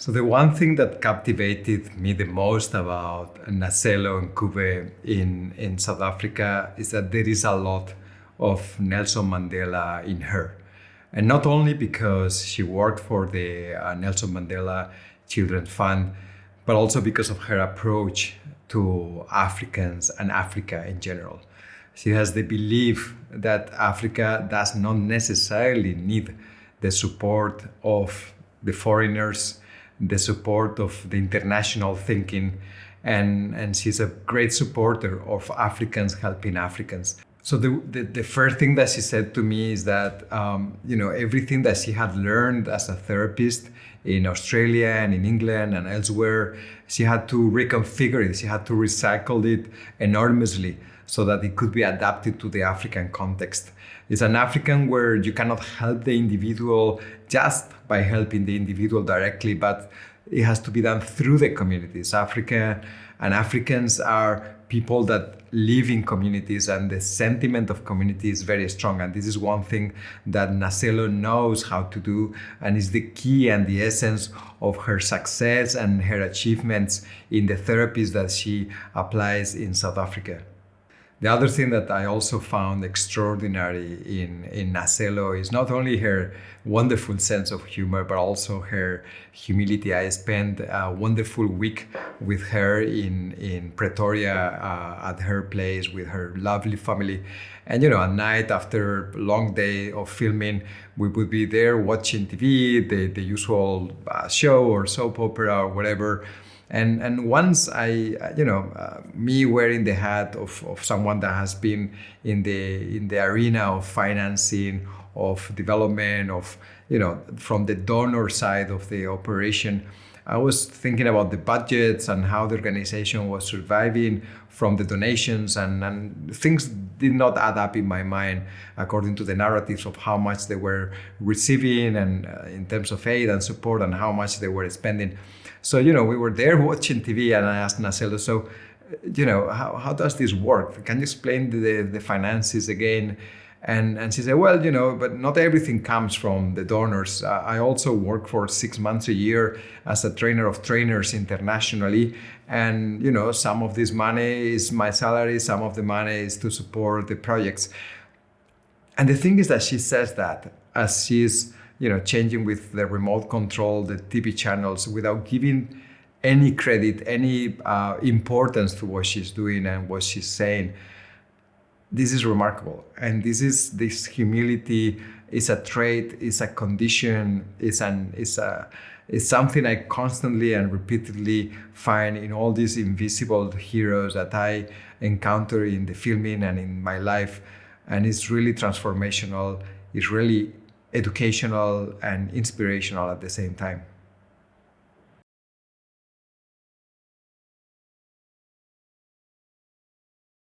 So the one thing that captivated me the most about Ncazelo and Kube in South Africa is that there is a lot of Nelson Mandela in her. And not only because she worked for the Nelson Mandela Children's Fund, but also because of her approach to Africans and Africa in general. She has the belief that Africa does not necessarily need the support of the foreigners, the support of the international thinking, and she's a great supporter of Africans helping Africans. So the first thing that she said to me is that everything that she had learned as a therapist in Australia and in England and elsewhere, she had to reconfigure it. She had to recycle it enormously so that it could be adapted to the African context. It's an African where you cannot help the individual just by helping the individual directly, but it has to be done through the communities. Africa and Africans are people that live in communities, and the sentiment of community is very strong. And this is one thing that Ncazelo knows how to do, and is the key and the essence of her success and her achievements in the therapies that she applies in South Africa. The other thing that I also found extraordinary in Ncazelo is not only her wonderful sense of humor, but also her humility. I spent a wonderful week with her in Pretoria at her place with her lovely family. And, at night after a long day of filming, we would be there watching TV, the usual show or soap opera or whatever. And once me wearing the hat of someone that has been in the arena of financing, of development, of, from the donor side of the operation, I was thinking about the budgets and how the organization was surviving from the donations, and things did not add up in my mind according to the narratives of how much they were receiving and in terms of aid and support and how much they were spending. So, we were there watching TV, and I asked Ncazelo, so, how does this work? Can you explain the finances again? And she said, well, but not everything comes from the donors. I also work for 6 months a year as a trainer of trainers internationally. And, some of this money is my salary, some of the money is to support the projects. And the thing is that she says that as she's changing with the remote control, the TV channels, without giving any credit, any importance to what she's doing and what she's saying. This is remarkable. And this humility is a trait, is a condition, is something I constantly and repeatedly find in all these invisible heroes that I encounter in the filming and in my life. And it's really transformational. It's really educational and inspirational at the same time.